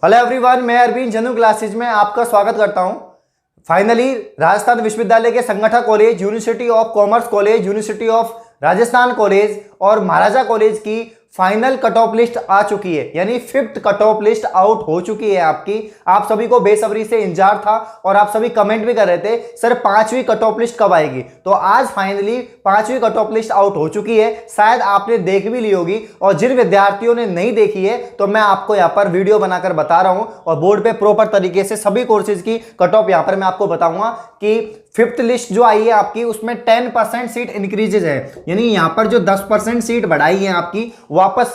Hello everyone, मैं अरविंद जनू classes में आपका स्वागत करता हूं। फाइनली राजस्थान विश्वविद्यालय के संगठन college, university of commerce college, university of Rajasthan college और महाराजा कॉलेज की फाइनल कट ऑफ लिस्ट आ चुकी है, यानी 5th cut off list out हो चुकी है आपकी। आप सभी को बेसब्री से इंतजार था और आप सभी कमेंट भी कर रहे थे सर 5वीं कट ऑफ लिस्ट कब आएगी। तो आज फाइनली 5वीं कट ऑफ लिस्ट आउट हो चुकी है। शायद आपने देख भी ली होगी और जिन विद्यार्थियों ने नहीं देखी है तो मैं आपको यहाँ पर वीडियो बनाकर बता रहा हूँ और बोर्ड पे प्रॉपर तरीके से सभी कोर्सेज की कट ऑफ यहाँ पर मैं आपको बताऊंगा कि 5th लिस्ट जो आई है आपकी उसमें 10% सीट इंक्रीजेज है, यानी यहां पर जो 10% सीट बढ़ाई है आपकी वापस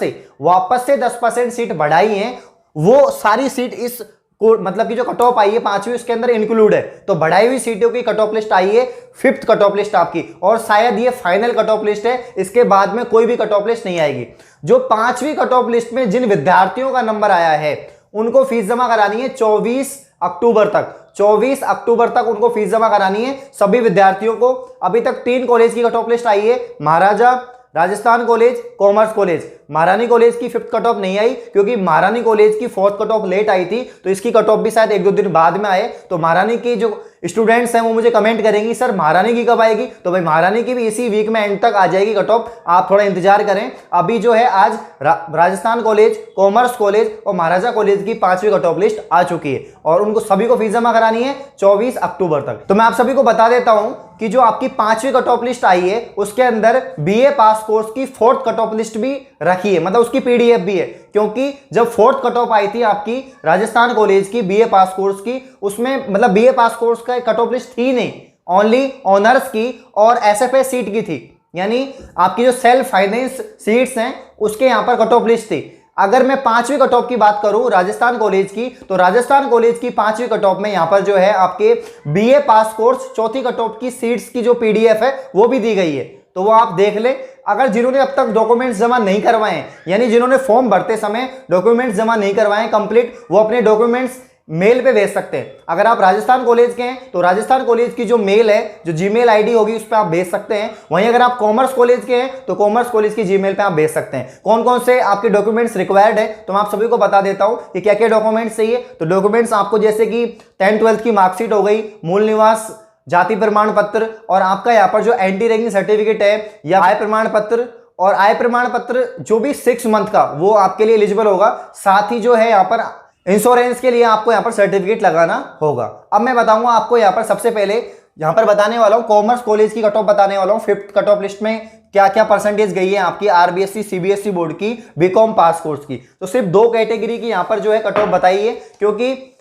से 10% सीट बढ़ाई है, वो सारी सीट इस मतलब कि जो कट ऑफ आई है 5वीं उसके अंदर इंक्लूड है। तो बढ़ाई हुई सीटों की कट ऑफ लिस्ट आई है 5th कट ऑफ लिस्ट आपकी, और शायद ये फाइनल कट ऑफ लिस्ट है, इसके बाद में कोई भी कट ऑफ लिस्ट नहीं आएगी। जो 5वीं कट ऑफ लिस्ट में जिन विद्यार्थियों का नंबर आया है उनको फीस जमा करानी है 24 अक्टूबर तक। 24 अक्टूबर तक उनको फीस जमा करानी है सभी विद्यार्थियों को। अभी तक 3 कॉलेज की कट ऑफ लिस्ट आई है, महाराजा, राजस्थान कॉलेज, कॉमर्स कॉलेज। महारानी कॉलेज की 5th कट ऑफ नहीं आई क्योंकि महारानी कॉलेज की 4th कट ऑफ लेट आई थी, तो इसकी कट ऑफ भी शायद 1-2 दिन बाद में आए। तो महारानी की जो स्टूडेंट्स हैं वो मुझे कमेंट करेंगी सर महारानी की कब आएगी, तो भाई महारानी की भी इसी वीक में एंड तक आ जाएगी कट ऑफ, आप थोड़ा इंतजार करें। अभी जो है आज राजस्थान कॉलेज, कॉमर्स कॉलेज और महाराजा कॉलेज की 5वीं कट ऑफ लिस्ट आ चुकी है और उनको सभी को फीस जमा करानी है 24 अक्टूबर तक। तो मैं आप सभी को बता देता हूं कि जो आपकी 5वीं कट ऑफ लिस्ट आई है उसके अंदर बीए पास कोर्स की 4th कट ऑफ लिस्ट भी रखी है, मतलब उसकी पीडीएफ भी है। क्योंकि जब 4th कट ऑफ आई थी आपकी राजस्थान कॉलेज की बीए पास कोर्स की, उसमें मतलब बीए पास कोर्स का कट ऑफ लिस्ट थी नहीं, ओनली ऑनर्स की और एसएफए सीट की थी, यानी आपकी जो सेल्फ फाइनेंस सीट्स हैं उसके यहां पर कट ऑफ लिस्ट थी। अगर मैं 5वीं कट ऑफ की बात करूं राजस्थान कॉलेज की, तो राजस्थान कॉलेज की 5वीं कट ऑफ में यहां पर जो है आपके बीए पास कोर्स 4थी कट ऑफ की सीट्स की जो पीडीएफ है वो भी दी गई है, तो वो आप देख ले। अगर जिन्होंने अब तक डॉक्यूमेंट्स जमा नहीं करवाए, यानी जिन्होंने फॉर्म भरते समय डॉक्यूमेंट्स जमा नहीं करवाए कंप्लीट, वो अपने डॉक्यूमेंट्स मेल पे भेज सकते हैं। अगर आप राजस्थान कॉलेज के हैं तो राजस्थान कॉलेज की जो मेल है, जो जीमेल आईडी होगी उस पर आप भेज सकते हैं। वहीं अगर आप कॉमर्स कॉलेज के हैं तो कॉमर्स कॉलेज की जीमेल पे आप भेज सकते हैं। कौन कौन से आपके डॉक्यूमेंट्स रिक्वायर्ड है तो मैं आप सभी को बता देता हूं कि क्या क्या डॉक्यूमेंट्स चाहिए। तो डॉक्यूमेंट्स आपको जैसे कि 10th-12th की मार्कशीट हो गई, मूल निवास, जाति प्रमाण पत्र और आपका यहाँ पर जो एंटी रैगिंग सर्टिफिकेट है या आय प्रमाण पत्र, और आय प्रमाण पत्र जो भी 6 मंथ का वो आपके लिए एलिजिबल होगा। साथ ही जो है यहाँ पर इंश्योरेंस के लिए आपको यहाँ पर सर्टिफिकेट लगाना होगा। अब मैं बताऊंगा आपको यहाँ पर सबसे पहले यहाँ पर बताने वाला हूँ कॉमर्स कॉलेज की कट ऑफ बताने वाला हूँ। 5th कट ऑफ लिस्ट में क्या क्या परसेंटेज गई है आपकी आरबीएससी सीबीएसई बोर्ड की बीकॉम पास कोर्स की। तो सिर्फ 2 कैटेगरी की यहाँ पर जो है कट ऑफ बताई है, क्योंकि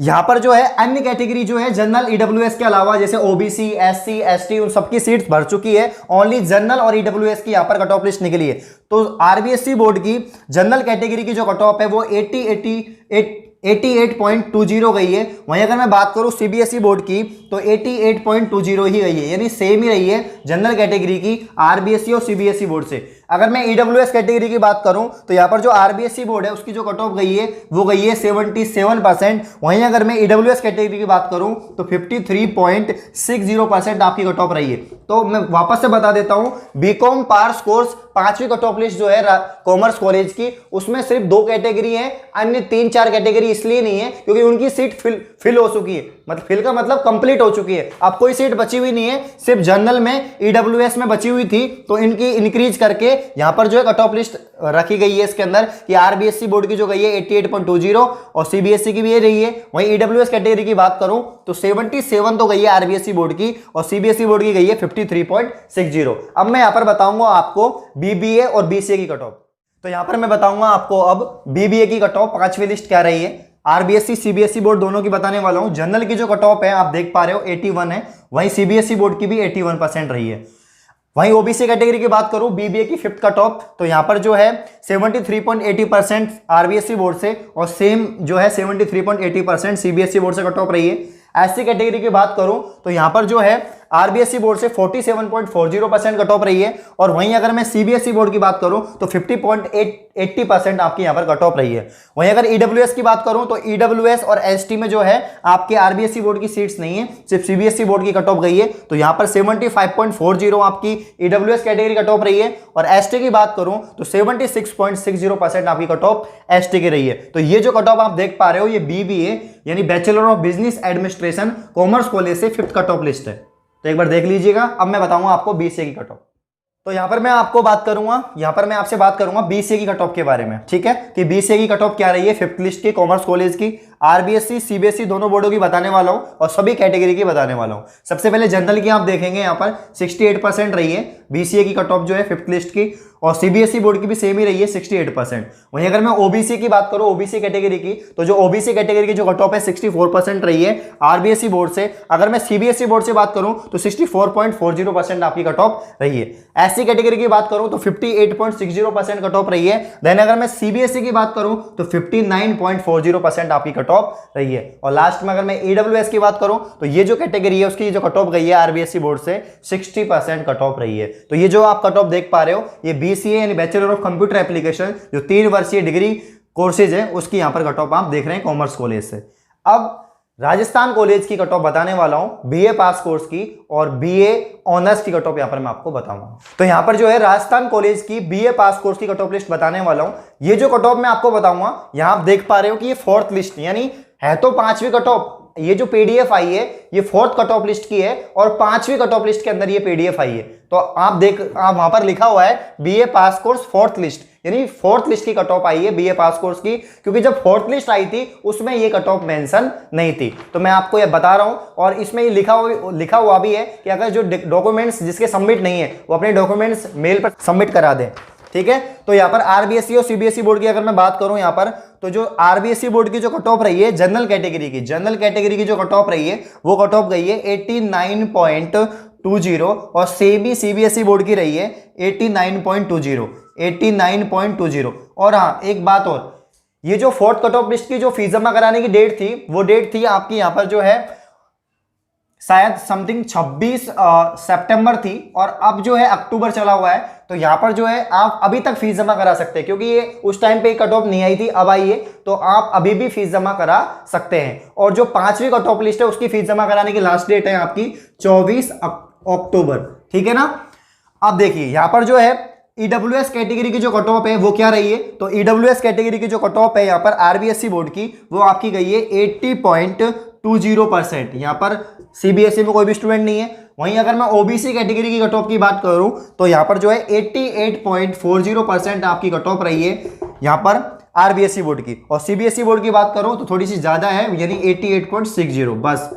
यहां पर जो है अन्य कैटेगरी जो है जनरल ईडब्ल्यूएस के अलावा जैसे ओबीसी, एससी, एसटी उन सबकी सीट्स भर चुकी है। ओनली जनरल और ईडब्ल्यूएस की यहां पर कट ऑफ लिस्ट निकली है। तो आरबीएससी बोर्ड की जनरल कैटेगरी की जो कट ऑफ है वो 88.20 गई है। वहीं अगर मैं बात करूं सीबीएसई बोर्ड की तो 88.20 ही गई है, यानी सेम ही रही है जनरल कैटेगरी की आरबीएससी और सीबीएसई बोर्ड से। अगर मैं ईडब्ल्यूएस कैटेगरी की बात करूं तो यहां पर जो आरबीएससी बोर्ड है उसकी जो कट ऑफ गई है वो गई है 77%। वहीं अगर मैं ईडब्ल्यूएस कैटेगरी की बात करूं तो 53.60% आपकी कट ऑफ रही है। तो मैं वापस से बता देता हूं, बीकॉम पास कोर्स 5वीं कट ऑफ लिस्ट जो है कॉमर्स कॉलेज की, उसमें सिर्फ 2 कैटेगरी है, अन्य 3-4 कैटेगरी इसलिए नहीं है क्योंकि उनकी सीट फिल हो चुकी है। मतलब फिल का मतलब कंप्लीट हो चुकी है, अब कोई सीट बची हुई नहीं है, सिर्फ जनरल में ईडब्ल्यूएस में बची हुई थी, तो इनकी इंक्रीज करके यहां पर जो है कट ऑफ लिस्ट रखी गई है इसके अंदर कि आरबीएससी बोर्ड की जो गई है 88.20 और सीबीएसई की भी ये रही है। वहीं ईडब्ल्यूएस कैटेगरी की बात करूं तो 77 तो गई है आरबीएससी बोर्ड की और सीबीएसई बोर्ड की गई है 53.60। अब मैं यहां पर बताऊंगा आपको बीबीए और बीसीए की कट ऑफ। तो यहां पर मैं बताऊंगा आपको अब बीबीए की कट ऑफ 5वीं लिस्ट क्या रही है। आरबीएससी सीबीएसई बोर्ड दोनों की बताने वाला हूं। जनरल की जो कट ऑफ है आप देख पा रहे हो 81 है, वहीं सीबीएसई बोर्ड की भी 81% रही है। वहीं ओबीसी कैटेगरी की बात करूं बीबीए की 5th कट ऑफ, तो यहां पर जो है 73.80% आरबीएससी बोर्ड से और सेम जो है 73.80% सीबीएसई बोर्ड से कट ऑफ रही है। एससी कैटेगरी की बात करूं तो यहां पर जो है आरबीएसई बोर्ड से 47.40% कट ऑफ रही है, और वहीं अगर मैं सीबीएसई बोर्ड की बात करूं तो 50.80% आपकी यहां पर कट ऑफ रही है। वहीं अगर ईडब्ल्यूएस की बात करूं तो ईडब्ल्यूएस और एसटी में जो है आपके आरबीएसई बोर्ड की सीट्स नहीं है, सिर्फ सीबीएसई बोर्ड की कट ऑफ गई है। तो यहां पर 75.40 आपकी ईडब्ल्यूएस कैटेगरी कट ऑफ रही है, और एसटी की बात करूं तो 76.60% आपकी कट ऑफ एसटी की रही है। तो ये जो कट ऑफ आप देख पा रहे हो ये बीबीए यानी bachelor of business administration commerce college से 5th कट ऑफ लिस्ट है। तो एक बार देख लीजिएगा। अब मैं बताऊंगा आपको बीसीए की कट ऑफ। तो यहां पर मैं आपको बात करूंगा, यहां पर मैं आपसे बात करूंगा बीसीए की कट ऑफ के बारे में, ठीक है, कि बीसीए की कट ऑफ क्या रही है 5th लिस्ट की कॉमर्स कॉलेज की। आरबीएसई सीबीएसई दोनों बोर्डों की बताने वाला हूं और सभी कैटेगरी की बताने वाला हूं। सबसे पहले जनरल की आप देखेंगे यहां पर 68% रही है बीसीए की कट ऑफ जो है 5th लिस्ट की, और सीबीएसई बोर्ड की भी सेम ही रही है 68%। वहीं अगर मैं ओबीसी की बात करूं ओबीसी कैटेगरी की, तो जो ओबीसी कैटेगरी की जो कट ऑफ है 64% रही है आरबीएसई बोर्ड से। अगर मैं सीबीएसई बोर्ड से बात करूं तो 64.40% आपकी कट ऑफ रही है। एससी कैटेगरी की बात करूं तो 58.60% कट ऑफ रही है। देन अगर मैं सीबीएसई की बात करूं तो 59.40% आपकी कट ऑफ रही है। और लास्ट में अगर मैं ईडब्ल्यूएस की बात करूं तो ये जो कैटेगरी है उसकी जो कट ऑफ गई है आरबीएसई बोर्ड से 60% कट ऑफ रही है। तो ये जो आप कट ऑफ देख पा रहे हो ये बीसीए यानी बैचलर ऑफ कंप्यूटर एप्लीकेशन जो 3 वर्षीय डिग्री कोर्सेज है उसकी यहां पर कट ऑफ आप देख रहे हैं कॉमर्स कॉलेज से। अब राजस्थान कॉलेज की कट ऑफ बताने वाला हूं बीए पास कोर्स की, और बीए ऑनर्स की कट ऑफ यहां पर मैं आपको बताऊंगा। तो यहां पर जो है राजस्थान कॉलेज की बीए पास कोर्स की कट ऑफ लिस्ट बताने वाला हूं। ये जो कट ऑफ मैं आपको बताऊंगा यहां आप देख पा रहे हो कि ये 4th लिस्ट यानी है तो 5वीं कट ऑफ। ये जो पीडीएफ आई है ये 4th कट ऑफ लिस्ट की है, और 5वीं कट ऑफ लिस्ट के अंदर ये पीडीएफ आई है। तो आप वहां पर लिखा हुआ है बीए पास कोर्स 4th लिस्ट, यानी 4th लिस्ट की कट ऑफ आई है बीए पास कोर्स की, क्योंकि जब 4th लिस्ट आई थी उसमें ये कट ऑफ मेंशन नहीं थी। तो मैं आपको ये बता रहा हूं, और इसमें ये लिखा हुआ भी है कि अगर जो डॉक्यूमेंट्स जिसके सबमिट नहीं है वो अपने डॉक्यूमेंट्स मेल पर सबमिट करा दें, ठीक है। तो यहाँ पर आरबीएसई और सीबीएसई बोर्ड की अगर मैं बात करूं यहाँ पर, तो जो आरबीएसई बोर्ड की जो कट ऑफ रही है जनरल कैटेगरी की जो कट ऑफ रही है वो कट ऑफ गई है 89.20, और सीबीएसई बोर्ड की रही है 89.20। और हाँ एक बात और, ये जो 4th कट ऑफ लिस्ट की जो फीस जमा कराने की डेट थी वो डेट थी आपकी यहाँ पर जो है शायद समथिंग 26 सितंबर थी, और अब जो है अक्टूबर चला हुआ है। तो यहां पर जो है आप अभी तक फीस जमा करा सकते हैं, क्योंकि ये उस टाइम पे कट ऑफ नहीं आई थी, अब आई है, तो आप अभी भी फीस जमा करा सकते हैं। और जो 5वीं कट ऑफ लिस्ट है उसकी फीस जमा कराने की लास्ट डेट है आपकी 24 अक्टूबर, ठीक है ना। अब देखिए यहां पर जो है ईडब्ल्यूएस कैटेगरी की जो कट ऑफ है वो क्या रही है, तो ईडब्ल्यूएस कैटेगरी की जो कट ऑफ है यहाँ पर आरबीएसई बोर्ड की वो आपकी गई है 80.20%। यहाँ पर सीबीएसई में कोई भी स्टूडेंट नहीं है। वहीं अगर मैं ओबीसी कैटेगरी की कट ऑफ की बात करूं तो यहाँ पर जो है 88.40% आपकी कट ऑफ रही है यहाँ पर आरबीएसई बोर्ड की, और सीबीएसई बोर्ड की बात करूं तो थोड़ी सी ज्यादा है यानी 88.60, बस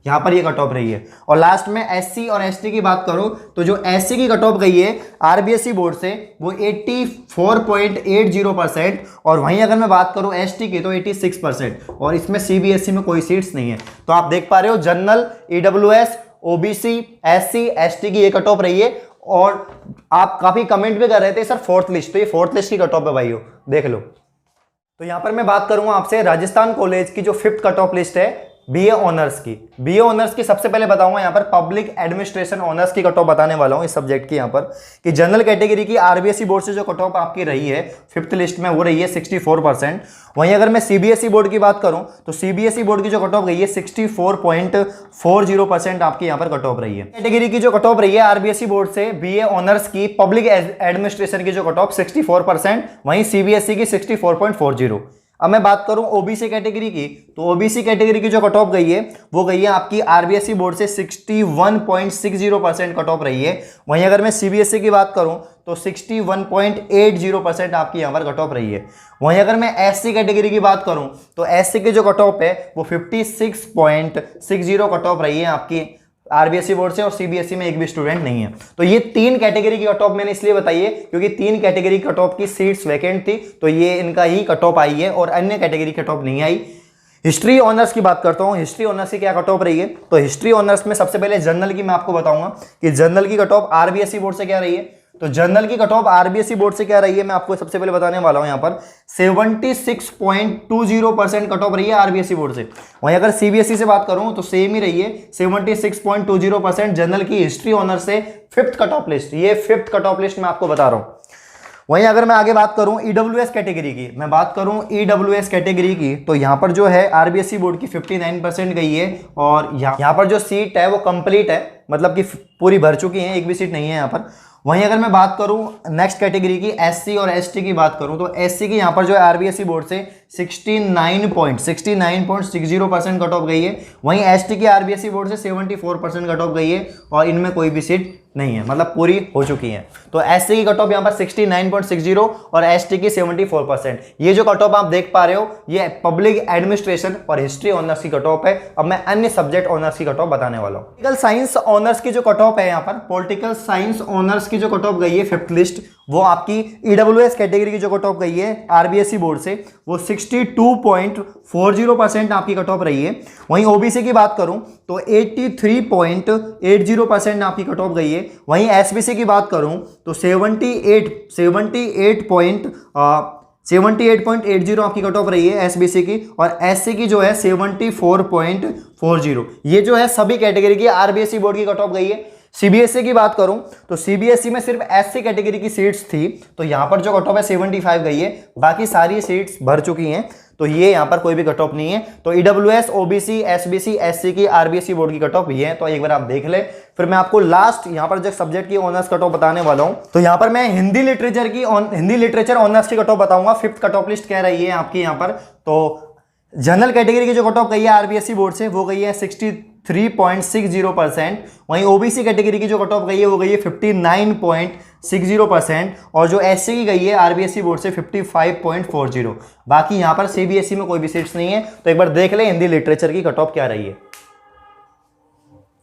यहां पर ये कट ऑफ रही है। और लास्ट में एससी और एसटी की बात करूं तो जो एससी की कट ऑफ गई है आरबीएसई बोर्ड से वो 84.80%, और वहीं अगर मैं बात करूं एसटी की तो 86%, और इसमें सीबीएसई में कोई सीट्स नहीं है। तो आप देख पा रहे हो general, EWS, OBC, SC, ST की ये कट ऑफ रही है। और आप काफी कमेंट भी कर रहे थे सर 4th लिस्ट, तो ये 4th लिस्ट की कट ऑफ है भाइयों, देख लो। तो यहां पर मैं बात करूंगा आपसे राजस्थान कॉलेज की जो 5th कट ऑफ लिस्ट है बीए ऑनर्स की। बीए ऑनर्स की सबसे पहले बताऊंगा यहाँ पर पब्लिक एडमिनिस्ट्रेशन ऑनर्स की कट ऑफ बताने वाला हूँ इस सब्जेक्ट की यहाँ पर, कि जनरल कैटेगरी की आरबीएसई बोर्ड से जो कट ऑफ आपकी रही है 5th लिस्ट में वो रही है 64%। वहीं अगर मैं सीबीएसई बोर्ड की बात करूं तो सीबीएसई बोर्ड की जो कट ऑफ गई है 64.40% आपकी यहाँ पर कट ऑफ रही है। कैटेगरी की जो कट ऑफ रही है आरबीएसई बोर्ड से बीए ऑनर्स की पब्लिक एडमिनिस्ट्रेशन की जो कट ऑफ 64%, वहीं सीबीएसई की 64.40। अब मैं बात करूं ओबीसी कैटेगरी की, तो ओबीसी कैटेगरी की जो कट ऑफ गई है वो गई है आपकी आरबीएसई बोर्ड से 61.60% कट ऑफ रही है। वहीं अगर मैं सीबीएसई की बात करूं तो 61.80% आपकी यहाँ पर कट ऑफ रही है। वहीं अगर मैं एससी कैटेगरी की बात करूं तो एससी की जो कट ऑफ है वो 56.60 कट ऑफ रही है आपकी आरबीएसई बोर्ड से, और सीबीएसई में एक भी स्टूडेंट नहीं है। तो ये 3 कैटेगरी की कट ऑफ मैंने इसलिए बताई है क्योंकि 3 कैटेगरी कट ऑफ की सीट्स वैकेंट थी, तो ये इनका ही कट ऑफ आई है और अन्य कैटेगरी कट ऑफ नहीं आई। हिस्ट्री ऑनर्स की बात करता हूं, हिस्ट्री ऑनर्स की क्या कट ऑफ रही है, तो हिस्ट्री ऑनर्स में सबसे पहले जनरल की मैं आपको बताऊंगा कि जनरल की कट ऑफ आरबीएसई बोर्ड से क्या रही है, तो जनरल की कट ऑफ आरबीएसई बोर्ड से क्या रही है मैं आपको सबसे पहले बताने वाला हूं। यहां पर 76.20% कट ऑफ रही है आरबीएसई बोर्ड से। वहीं अगर सीबीएसई से बात करूं तो सेम ही रही है 76.20% जनरल की हिस्ट्री ऑनर से 5th कट ऑफ लिस्ट। ये 5th कट ऑफ लिस्ट मैं आपको बता रहा हूं। वहीं अगर मैं आगे बात करूं ईडब्ल्यूएस कैटेगरी की, मैं बात करूं ईडब्ल्यूएस कैटेगरी की, तो यहां पर जो है आरबीएसई बोर्ड की 59% गई है और यहां पर जो सीट है वो कंप्लीट है, मतलब कि पूरी भर चुकी है, एक भी सीट नहीं है यहां पर। वहीं अगर मैं बात करूं नेक्स्ट कैटेगरी की एससी और एसटी की बात करूं तो एससी की यहां पर जो है आरबीएसई बोर्ड से 69.60% कट ऑफ गई है। वहीं एसटी की आरबीएसई बोर्ड से 74% कट ऑफ गई है और इनमें कोई भी सीट नहीं है, मतलब पूरी हो चुकी है। तो एससी की कट ऑफ यहां पर 69.60 और एसटी की 74%। ये जो कट ऑफ आप देख पा रहे हो ये पब्लिक एडमिनिस्ट्रेशन और हिस्ट्री ऑनर्स की कट ऑफ है। अब मैं अन्य सब्जेक्ट ऑनर्स की कट ऑफ बताने वाला हूं। पॉलिटिकल साइंस ऑनर्स की जो कट ऑफ है यहां पर, पॉलिटिकल साइंस ऑनर्स की जो कट ऑफ गई है 5th लिस्ट, वो आपकी ईडब्ल्यूएस कैटेगरी की जो कट ऑफ गई है आरबीएसई बोर्ड से वो 62.40% आपकी कट ऑफ रही है। वहीं ओबीसी की बात करूं तो 83.80% आपकी कट ऑफ गई है। वहीं एसबीसी की बात करूं तो 78.80 आपकी कट ऑफ रही है एसबीसी की, और एससी की जो है 74.40। ये जो है सभी कैटेगरी की आरबीएसई बोर्ड की कट ऑफ गई है। सीबीएसई की बात करूं तो सीबीएसई में सिर्फ एससी कैटेगरी की सीट्स थी, तो यहां पर जो कट ऑफ है 75 गई है, बाकी सारी सीट्स भर चुकी हैं, तो ये यहां पर कोई भी कट ऑफ नहीं है। तो ईडब्ल्यूएस, ओबीसी, एसबीसी, एससी की आरबीएसई बोर्ड की कट ऑफ ये है, तो एक बार आप देख ले। फिर मैं आपको लास्ट यहां पर जो सब्जेक्ट की ऑनर्स कट ऑफ बताने वाला हूं, तो यहां पर मैं हिंदी लिटरेचर ऑनर्स की कट ऑफ बताऊंगा। 5th कट ऑफ लिस्ट कह रही है आपकी यहां पर। तो जनरल कैटेगरी की जो कट ऑफ गई है आरबीएसई बोर्ड से वो गई है 63.60%। वहीं ओबीसी कैटेगरी की जो कट ऑफ गई है वो गई है 59.60% और जो एससी की गई है आरबीएसई बोर्ड से 55.40। बाकी यहां पर सीबीएसई में कोई भी सीट्स नहीं है। तो एक बार देख ले हिंदी लिटरेचर की कट ऑफ क्या रही है।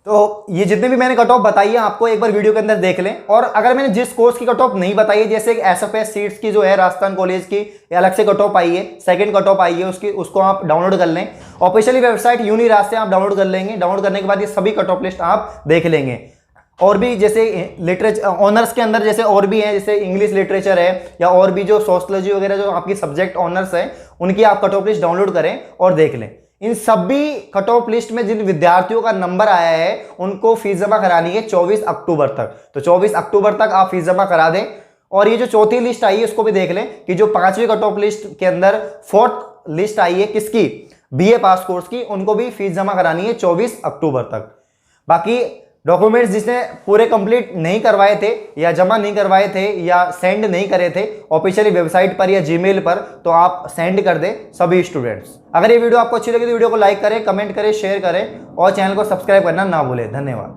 तो ये जितने भी मैंने कट ऑफ बताई है आपको एक बार वीडियो के अंदर देख लें। और अगर मैंने जिस कोर्स की कट ऑफ नहीं बताई है, जैसे एसएफएस सीट्स की जो है राजस्थान कॉलेज की अलग से कट ऑफ आई है, सेकंड कट ऑफ आई है उसको आप डाउनलोड कर लें। ऑफिशियली वेबसाइट यूनिराज से आप डाउनलोड कर लेंगे। डाउनलोड करने के बाद ये सभी कट ऑफ लिस्ट आप देख लेंगे। और भी जैसे लिटरेचर ऑनर्स के अंदर जैसे और भी हैं, जैसे इंग्लिश लिटरेचर है या और भी जो सोशलॉजी वगैरह जो आपकी सब्जेक्ट ऑनर्स है, उनकी आप कट ऑफ लिस्ट डाउनलोड करें और देख लें। इन सभी कट ऑफ लिस्ट में जिन विद्यार्थियों का नंबर आया है उनको फीस जमा करानी है 24 अक्टूबर तक। तो 24 अक्टूबर तक आप फीस जमा करा दें। और ये जो चौथी लिस्ट आई है उसको भी देख लें कि जो 5वीं कट ऑफ लिस्ट के अंदर 4th लिस्ट आई है किसकी, बीए पास कोर्स की, उनको भी फीस जमा करानी है 24 अक्टूबर तक। बाकी डॉक्यूमेंट्स जिसने पूरे कंप्लीट नहीं करवाए थे या जमा नहीं करवाए थे या सेंड नहीं करे थे ऑफिशियली वेबसाइट पर या जीमेल पर, तो आप सेंड कर दें सभी स्टूडेंट्स। अगर ये वीडियो आपको अच्छी लगी तो वीडियो को लाइक करें, कमेंट करें, शेयर करें और चैनल को सब्सक्राइब करना ना भूलें। धन्यवाद।